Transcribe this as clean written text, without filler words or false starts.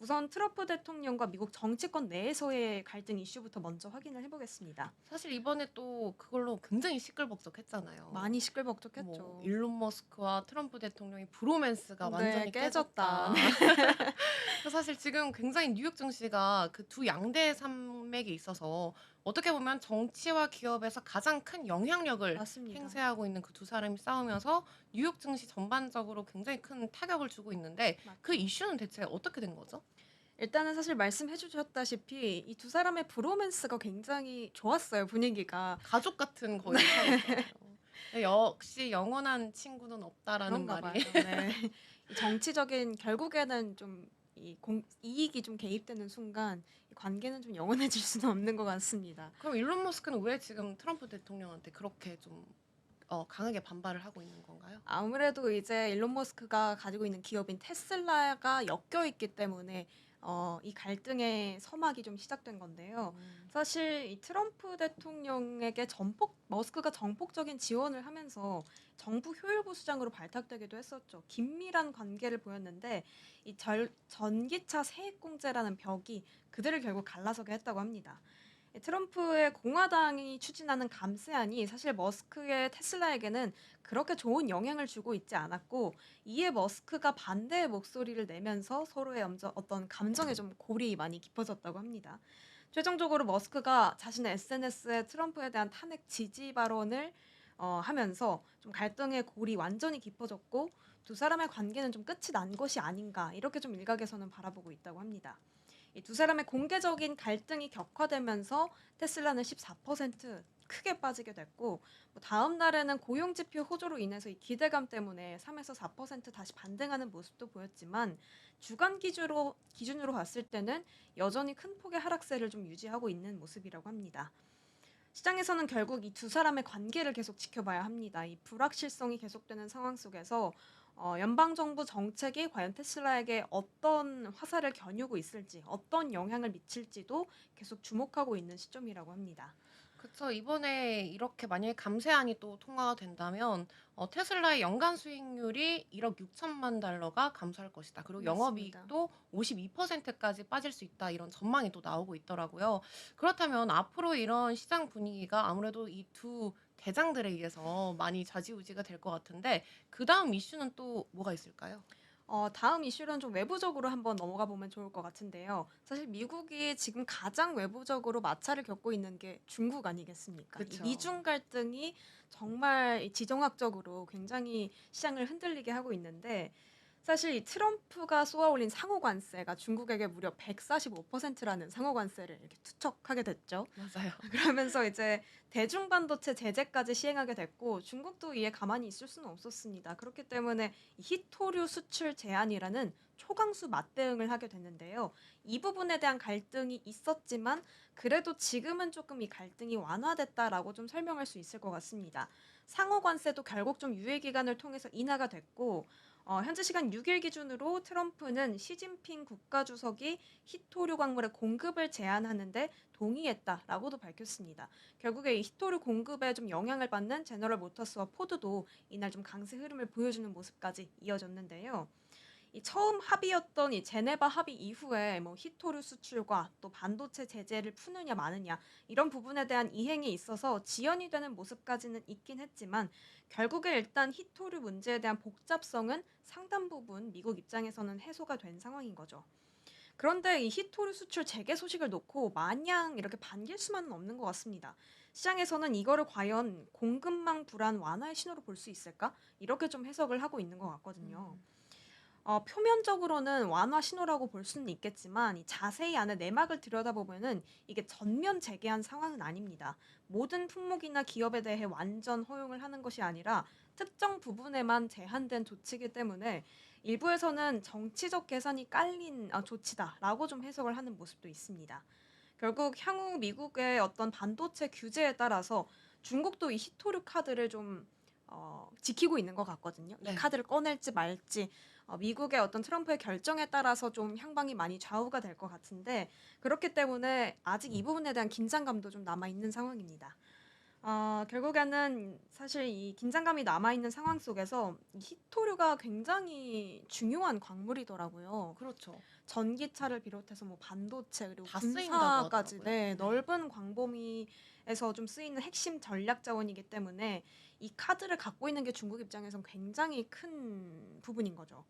우선 트럼프 대통령과 미국 정치권 내에서의 갈등 이슈부터 먼저 확인을 해보겠습니다. 사실 이번에 또 그걸로 굉장히 시끌벅적했잖아요. 많이 뭐 시끌벅적했죠. 일론 머스크와 트럼프 대통령의 브로맨스가 네, 완전히 깨졌다. 깨졌다. 네. 그래서 사실 지금 굉장히 뉴욕 증시가 그 두 양대의 산맥에 있어서 어떻게 보면 정치와 기업에서 가장 큰 영향력을 맞습니다. 행사하고 있는 그 두 사람이 싸우면서 뉴욕 증시 전반적으로 굉장히 큰 타격을 주고 있는데 그 맞죠. 이슈는 대체 어떻게 된 거죠? 일단은 사실 말씀해 주셨다시피 이 두 사람의 브로맨스가 굉장히 좋았어요, 분위기가. 가족 같은 거의 사이였잖아요. 역시 "영원한 친구는 없다."라는 그런가 말이 봐요. 네. 이 정치적인 결국에는 좀 이익이 좀 개입되는 순간 이 관계는 좀 영원해질 수는 없는 것 같습니다. 그럼 일론 머스크는 왜 지금 트럼프 대통령한테 그렇게 좀 강하게 반발을 하고 있는 건가요? 아무래도 이제 일론 머스크가 가지고 있는 기업인 테슬라가 엮여 있기 때문에 이 갈등의 서막이 좀 시작된 건데요. 음. 사실 이 트럼프 대통령에게 전폭 머스크가 정폭적인 지원을 하면서 정부 효율부 수장으로 발탁되기도 했었죠. 긴밀한 관계를 보였는데 이 전기차 세액 공제라는 벽이 그들을 결국 갈라서게 했다고 합니다. 트럼프의 공화당이 추진하는 감세안이 사실 머스크의 테슬라에게는 그렇게 좋은 영향을 주고 있지 않았고, 이에 머스크가 반대의 목소리를 내면서 서로의 어떤 감정에 좀 골이 많이 깊어졌다고 합니다. 최종적으로 머스크가 자신의 SNS에 트럼프에 대한 탄핵 지지 발언을 하면서 좀 갈등의 골이 완전히 깊어졌고, 두 사람의 관계는 좀 끝이 난 것이 아닌가, 이렇게 좀 일각에서는 바라보고 있다고 합니다. 이 두 사람의 공개적인 갈등이 격화되면서 테슬라는 14% 크게 빠지게 됐고, 뭐 다음 날에는 고용 지표 호조로 인해서 이 기대감 때문에 3에서 4% 다시 반등하는 모습도 보였지만, 주간 기준으로 봤을 때는 여전히 큰 폭의 하락세를 좀 유지하고 있는 모습이라고 합니다. 시장에서는 결국 이 두 사람의 관계를 계속 지켜봐야 합니다. 이 불확실성이 계속되는 상황 속에서 연방 정부 정책이 과연 테슬라에게 어떤 화살을 겨누고 있을지, 어떤 영향을 미칠지도 계속 주목하고 있는 시점이라고 합니다. 그쵸. 이번에 이렇게 만약에 감세안이 또 통과가 된다면 테슬라의 연간 수익률이 1억 6천만 달러가 감소할 것이다. 그리고 맞습니다. 영업이익도 52%까지 빠질 수 있다. 이런 전망이 또 나오고 있더라고요. 그렇다면 앞으로 이런 시장 분위기가 아무래도 이 두 대장들에 의해서 많이 좌지우지가 될 것 같은데 그다음 이슈는 또 뭐가 있을까요? 다음 이슈는 좀 외부적으로 한번 넘어가 보면 좋을 것 같은데요. 사실 미국이 지금 가장 외부적으로 마찰을 겪고 있는 게 중국 아니겠습니까? 이 그쵸. 미중 갈등이 정말 이 지정학적으로 굉장히 시장을 흔들리게 하고 있는데, 사실 이 트럼프가 쏘아올린 상호 관세가 중국에게 무려 145%라는 상호 관세를 이렇게 투척하게 됐죠. 맞아요. 그러면서 이제 대중 반도체 제재까지 시행하게 됐고, 중국도 이에 가만히 있을 수는 없었습니다. 그렇기 때문에 이 희토류 수출 제한이라는 초강수 맞대응을 하게 됐는데요. 이 부분에 대한 갈등이 있었지만 그래도 지금은 조금 이 갈등이 완화됐다라고 좀 설명할 수 있을 것 같습니다. 상호 관세도 결국 좀 유예 기간을 통해서 인하가 됐고, 현지 시간 6일 기준으로 트럼프는 시진핑 국가주석이 희토류 광물의 공급을 제한하는데 동의했다라고도 밝혔습니다. 결국에 이 히토류 공급에 좀 영향을 받는 제너럴 모터스와 포드도 이날 좀 강세 흐름을 보여주는 모습까지 이어졌는데요. 이 처음 합의였던 이 제네바 합의 이후에 뭐 히토류 수출과 또 반도체 제재를 푸느냐 마느냐 이런 부분에 대한 이행에 있어서 지연이 되는 모습까지는 있긴 했지만, 결국에 일단 히토류 문제에 대한 복잡성은 상당 부분 미국 입장에서는 해소가 된 상황인 거죠. 그런데 이 히토류 수출 재개 소식을 놓고 마냥 이렇게 반길 수만은 없는 것 같습니다. 시장에서는 이거를 과연 공급망 불안 완화의 신호로 볼 수 있을까? 이렇게 좀 해석을 하고 있는 것 같거든요. 음. 표면적으로는 완화 신호라고 볼 수는 있겠지만 이 자세히 안에 내막을 들여다보면은 이게 전면 재개한 상황은 아닙니다. 모든 품목이나 기업에 대해 완전 허용을 하는 것이 아니라 특정 부분에만 제한된 조치이기 때문에 일부에서는 정치적 계산이 깔린 조치다라고 좀 해석을 하는 모습도 있습니다. 결국 향후 미국의 어떤 반도체 규제에 따라서 중국도 이 히토류 카드를 좀 지키고 있는 것 같거든요. 이 네. 카드를 꺼낼지 말지 미국의 어떤 트럼프의 결정에 따라서 좀 향방이 많이 좌우가 될 것 같은데, 그렇기 때문에 아직 이 부분에 대한 긴장감도 좀 남아 있는 상황입니다. 결국에는 사실 이 긴장감이 남아 있는 상황 속에서 이 히토류가 굉장히 중요한 광물이더라고요. 그렇죠. 전기차를 비롯해서 뭐 반도체 그리고 다 쓰인다고 군사까지 하더라고요. 네, 네. 넓은 광범위에서 좀 쓰이는 핵심 전략 자원이기 때문에 이 카드를 갖고 있는 게 중국 입장에선 굉장히 큰 부분인 거죠.